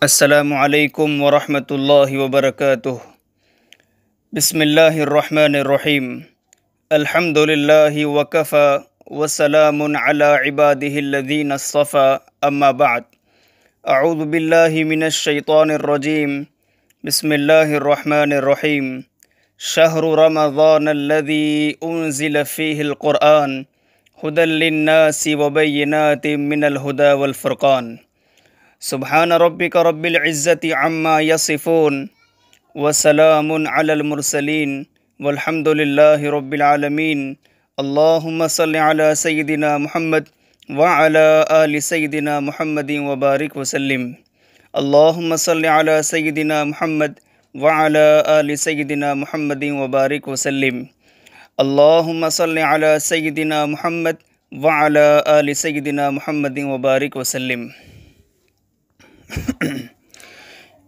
السلام علیکم ورحمۃ اللہ وبرکاتہ۔ بسم اللہ الرحمن الرحیم۔ الحمد للہ وکفی وسلام علی عبادہ الذین اصطفی، اما بعد۔ اعوذ باللہ من الشیطان الرجیم۔ بسم اللہ الرحمن الرحیم۔ شہر رمضان الذی انزل فیہ القرآن ھدی للناس وبینات من الھدی والفرقان۔ سبحان ربک رب العزت عما یصفون وسلام علی المرسلین والحمد للہ رب العالمین۔ اللہم صل علی سیدنا محمد وعلی آل سیدنا محمد وبارک وسلم۔ اللہم صل علی سیدنا محمد وعلی آل سیدنا محمد وبارک وسلم۔ اللہم صل علی سیدنا محمد وعلی آل سیدنا محمد وبارک وسلم۔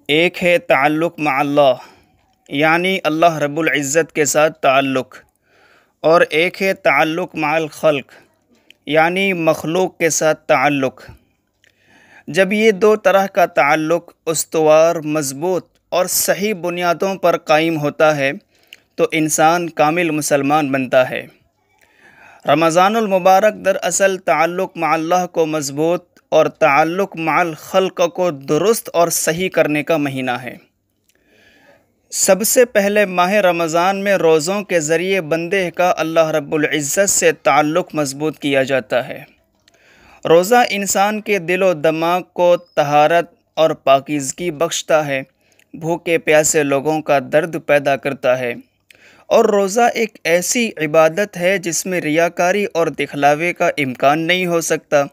ایک ہے تعلق مع اللہ، یعنی اللہ رب العزت کے ساتھ تعلق، اور ایک ہے تعلق مع الخلق، یعنی مخلوق کے ساتھ تعلق۔ جب یہ دو طرح کا تعلق استوار، مضبوط اور صحیح بنیادوں پر قائم ہوتا ہے تو انسان کامل مسلمان بنتا ہے۔ رمضان المبارک دراصل تعلق مع اللہ کو مضبوط اور تعلق مع الخلق کو درست اور صحیح کرنے کا مہینہ ہے۔ سب سے پہلے ماہ رمضان میں روزوں کے ذریعے بندے کا اللہ رب العزت سے تعلق مضبوط کیا جاتا ہے۔ روزہ انسان کے دل و دماغ کو طہارت اور پاکیزگی بخشتا ہے، بھوکے پیاسے لوگوں کا درد پیدا کرتا ہے، اور روزہ ایک ایسی عبادت ہے جس میں ریاکاری اور دکھلاوے کا امکان نہیں ہو سکتا،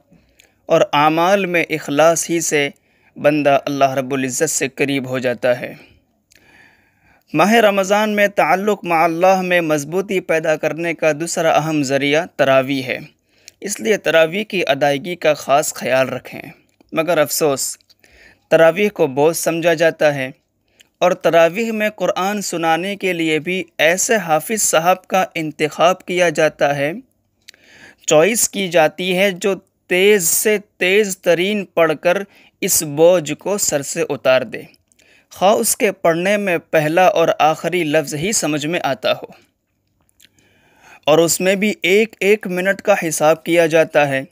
اور اعمال میں اخلاص ہی سے بندہ اللہ رب العزت سے قریب ہو جاتا ہے۔ ماہ رمضان میں تعلق مع اللہ میں مضبوطی پیدا کرنے کا دوسرا اہم ذریعہ تراویح ہے، اس لیے تراویح کی ادائیگی کا خاص خیال رکھیں۔ مگر افسوس، تراویح کو بوجھ سمجھا جاتا ہے، اور تراویح میں قرآن سنانے کے لیے بھی ایسے حافظ صاحب کا انتخاب کیا جاتا ہے، چوائس کی جاتی ہے جو تیز سے تیز ترین پڑھ کر اس بوجھ کو سر سے اتار دے، خواہ اس کے پڑھنے میں پہلا اور آخری لفظ ہی سمجھ میں آتا ہو، اور اس میں بھی ایک ایک منٹ کا حساب کیا جاتا ہے،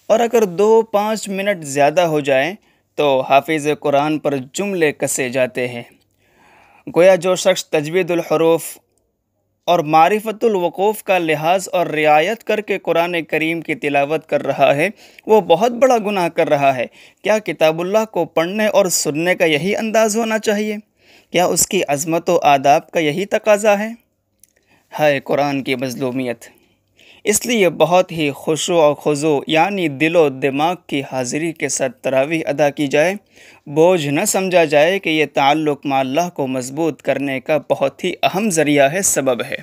اور اگر 2-5 منٹ زیادہ ہو جائیں تو حافظ قرآن پر جملے کسے جاتے ہیں۔ گویا جو شخص تجوید الحروف اور معرفت الوقوف کا لحاظ اور رعایت کر کے قرآن کریم کی تلاوت کر رہا ہے وہ بہت بڑا گناہ کر رہا ہے۔ کیا کتاب اللہ کو پڑھنے اور سننے کا یہی انداز ہونا چاہیے؟ کیا اس کی عظمت و آداب کا یہی تقاضا ہے؟ ہائے قرآن کی مظلومیت! اس لیے بہت ہی خشوع و خضوع یعنی دل و دماغ کی حاضری کے ساتھ تراویح ادا کی جائے، بوجھ نہ سمجھا جائے کہ یہ تعلق مع اللہ کو مضبوط کرنے کا بہت ہی اہم ذریعہ ہے، سبب ہے۔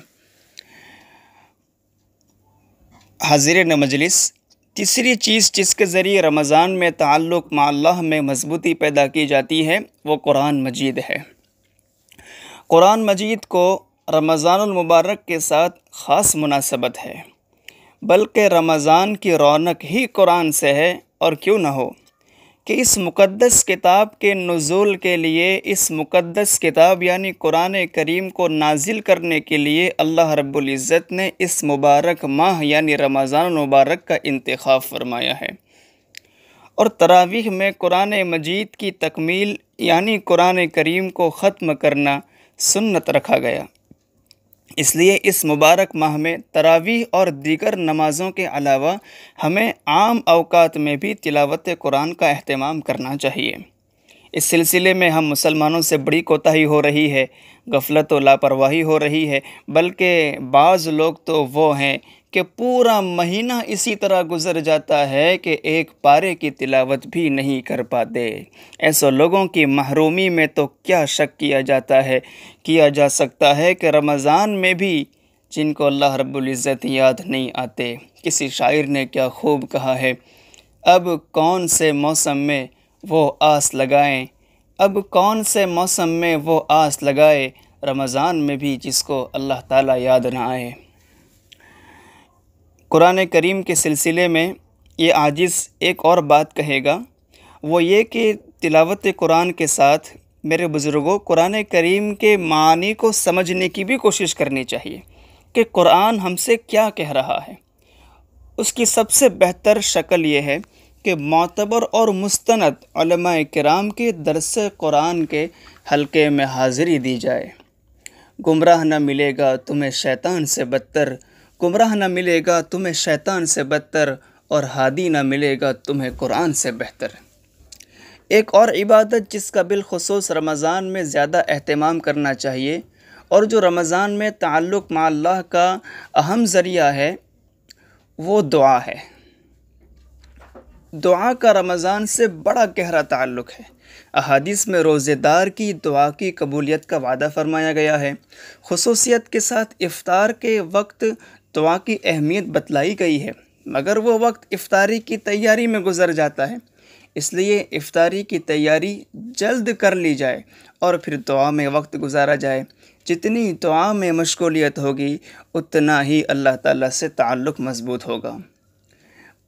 حاضرین مجلس، تیسری چیز جس کے ذریعے رمضان میں تعلق مع اللہ میں مضبوطی پیدا کی جاتی ہے وہ قرآن مجید ہے۔ قرآن مجید کو رمضان المبارک کے ساتھ خاص مناسبت ہے، بلکہ رمضان کی رونق ہی قرآن سے ہے، اور کیوں نہ ہو کہ اس مقدس کتاب کے نزول کے لیے، اس مقدس کتاب یعنی قرآن کریم کو نازل کرنے کے لیے اللہ رب العزت نے اس مبارک ماہ یعنی رمضان المبارک کا انتخاب فرمایا ہے، اور تراویح میں قرآن مجید کی تکمیل یعنی قرآن کریم کو ختم کرنا سنت رکھا گیا۔ اس لیے اس مبارک ماہ میں تراویح اور دیگر نمازوں کے علاوہ ہمیں عام اوقات میں بھی تلاوت قرآن کا اہتمام کرنا چاہیے۔ اس سلسلے میں ہم مسلمانوں سے بڑی کوتاہی ہو رہی ہے، غفلت و لاپرواہی ہو رہی ہے، بلکہ بعض لوگ تو وہ ہیں کہ پورا مہینہ اسی طرح گزر جاتا ہے کہ ایک پارے کی تلاوت بھی نہیں کر پاتے۔ ایسے لوگوں کی محرومی میں تو کیا شک کیا جا سکتا ہے کہ رمضان میں بھی جن کو اللہ رب العزت یاد نہیں آتے۔ کسی شاعر نے کیا خوب کہا ہے، اب کون سے موسم میں وہ آس لگائیں، اب کون سے موسم میں وہ آس لگائے، رمضان میں بھی جس کو اللہ تعالیٰ یاد نہ آئے۔ قرآن کریم کے سلسلے میں یہ عاجز ایک اور بات کہے گا، وہ یہ کہ تلاوت قرآن کے ساتھ میرے بزرگوں قرآن کریم کے معانی کو سمجھنے کی بھی کوشش کرنی چاہیے کہ قرآن ہم سے کیا کہہ رہا ہے۔ اس کی سب سے بہتر شکل یہ ہے کہ معتبر اور مستند علماء کرام کے درس قرآن کے حلقے میں حاضری دی جائے۔ گمراہ نہ ملے گا تمہیں شیطان سے بدتر، گمراہ نہ ملے گا تمہیں شیطان سے بدتر، اور ہادی نہ ملے گا تمہیں قرآن سے بہتر۔ ایک اور عبادت جس کا بالخصوص رمضان میں زیادہ اہتمام کرنا چاہیے اور جو رمضان میں تعلق مع اللہ کا اہم ذریعہ ہے وہ دعا ہے۔ دعا کا رمضان سے بڑا گہرا تعلق ہے۔ احادیث میں روزے دار کی دعا کی قبولیت کا وعدہ فرمایا گیا ہے۔ خصوصیت کے ساتھ افطار کے وقت دعا کی اہمیت بتلائی گئی ہے، مگر وہ وقت افطاری کی تیاری میں گزر جاتا ہے، اس لیے افطاری کی تیاری جلد کر لی جائے اور پھر دعا میں وقت گزارا جائے۔ جتنی دعا میں مشغولیت ہوگی اتنا ہی اللہ تعالیٰ سے تعلق مضبوط ہوگا۔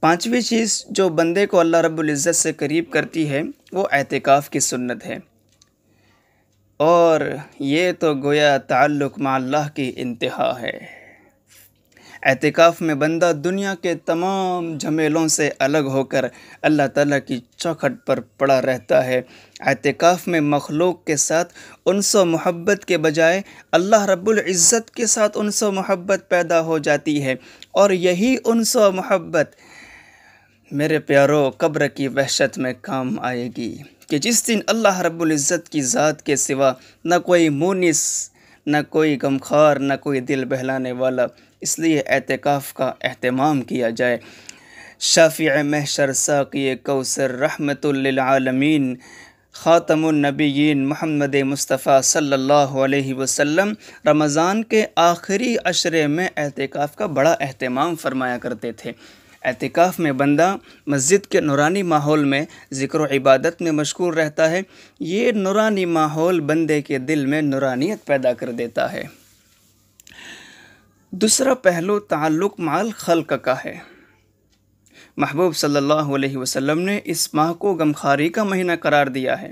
پانچویں چیز جو بندے کو اللہ رب العزت سے قریب کرتی ہے وہ اعتکاف کی سنت ہے، اور یہ تو گویا تعلق مع اللہ کی انتہا ہے۔ اعتکاف میں بندہ دنیا کے تمام جھمیلوں سے الگ ہو کر اللہ تعالیٰ کی چوکھٹ پر پڑا رہتا ہے۔ اعتکاف میں مخلوق کے ساتھ انس و محبت کے بجائے اللہ رب العزت کے ساتھ انس و محبت پیدا ہو جاتی ہے، اور یہی انس و محبت میرے پیارو قبر کی وحشت میں کام آئے گی کہ جس دن اللہ رب العزت کی ذات کے سوا نہ کوئی مونس، نہ کوئی غمخوار، نہ کوئی دل بہلانے والا۔ اس لیے اعتکاف کا اہتمام کیا جائے۔ شافع محشر ساقی کوثر رحمت للعالمین خاتم النبیین محمد مصطفیٰ صلی اللہ علیہ وسلم رمضان کے آخری عشرے میں اعتکاف کا بڑا اہتمام فرمایا کرتے تھے۔ اعتکاف میں بندہ مسجد کے نورانی ماحول میں ذکر و عبادت میں مشغول رہتا ہے۔ یہ نورانی ماحول بندے کے دل میں نورانیت پیدا کر دیتا ہے۔ دوسرا پہلو تعلق مع الخلق کا ہے۔ محبوب صلی اللہ علیہ وسلم نے اس ماہ کو غمخواری کا مہینہ قرار دیا ہے۔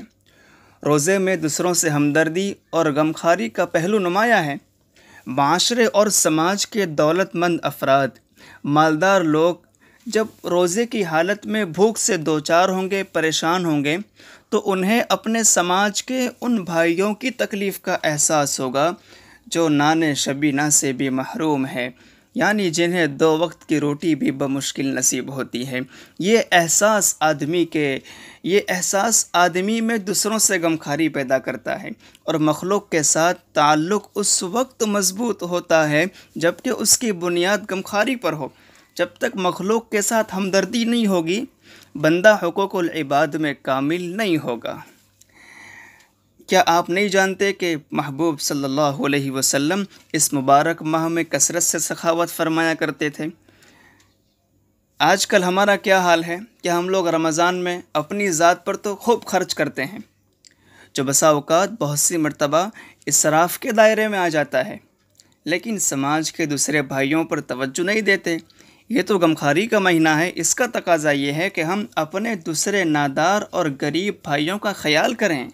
روزے میں دوسروں سے ہمدردی اور غمخواری کا پہلو نمایاں ہے۔ معاشرے اور سماج کے دولت مند افراد، مالدار لوگ جب روزے کی حالت میں بھوک سے دوچار ہوں گے، پریشان ہوں گے، تو انہیں اپنے سماج کے ان بھائیوں کی تکلیف کا احساس ہوگا جو نان شبینہ سے بھی محروم ہے، یعنی جنہیں 2 وقت کی روٹی بھی بمشکل نصیب ہوتی ہے۔ یہ احساس آدمی میں دوسروں سے غمخواری پیدا کرتا ہے، اور مخلوق کے ساتھ تعلق اس وقت مضبوط ہوتا ہے جب کہ اس کی بنیاد غمخواری پر ہو۔ جب تک مخلوق کے ساتھ ہمدردی نہیں ہوگی، بندہ حقوق العباد میں کامل نہیں ہوگا۔ کیا آپ نہیں جانتے کہ محبوب صلی اللہ علیہ وسلم اس مبارک ماہ میں کثرت سے سخاوت فرمایا کرتے تھے؟ آج کل ہمارا کیا حال ہے کہ ہم لوگ رمضان میں اپنی ذات پر تو خوب خرچ کرتے ہیں، جو بسا اوقات بہت سی مرتبہ اسراف کے دائرے میں آ جاتا ہے، لیکن سماج کے دوسرے بھائیوں پر توجہ نہیں دیتے۔ یہ تو غمخواری کا مہینہ ہے، اس کا تقاضا یہ ہے کہ ہم اپنے دوسرے نادار اور غریب بھائیوں کا خیال کریں۔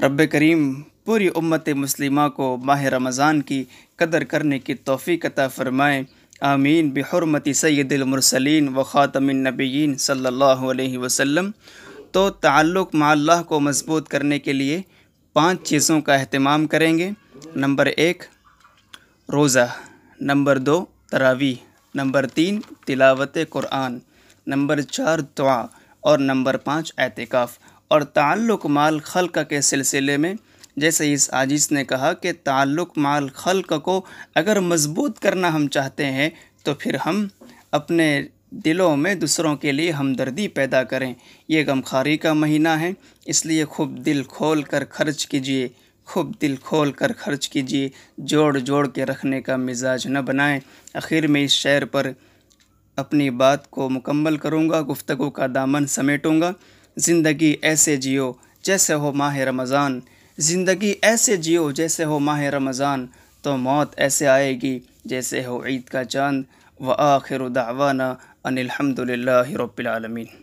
رب کریم پوری امت مسلمہ کو ماہ رمضان کی قدر کرنے کی توفیق عطا فرمائے، آمین، بحرمت سید المرسلین و خاتم النبیین صلی اللہ علیہ وسلم۔ تو تعلق مع اللہ کو مضبوط کرنے کے لیے 5 چیزوں کا اہتمام کریں گے۔ نمبر 1 روزہ، نمبر 2 تراویح، نمبر 3 تلاوت قرآن، نمبر 4 دعا، اور نمبر 5 اعتکاف۔ اور تعلق مع الخلق کے سلسلے میں جیسے اس عاجز نے کہا کہ تعلق مع الخلق کو اگر مضبوط کرنا ہم چاہتے ہیں تو پھر ہم اپنے دلوں میں دوسروں کے لیے ہمدردی پیدا کریں۔ یہ غمخواری کا مہینہ ہے، اس لیے خوب دل کھول کر خرچ کیجیے، جوڑ کے رکھنے کا مزاج نہ بنائیں۔ آخر میں اس شعر پر اپنی بات کو مکمل کروں گا، گفتگو کا دامن سمیٹوں گا۔ زندگی ایسے جیو جیسے ہو ماہ رمضان، زندگی ایسے جیو جیسے ہو ماہ رمضان، تو موت ایسے آئے گی جیسے ہو عید کا چاند۔ وآخر دعوانا ان الحمد للہ رب العالمین۔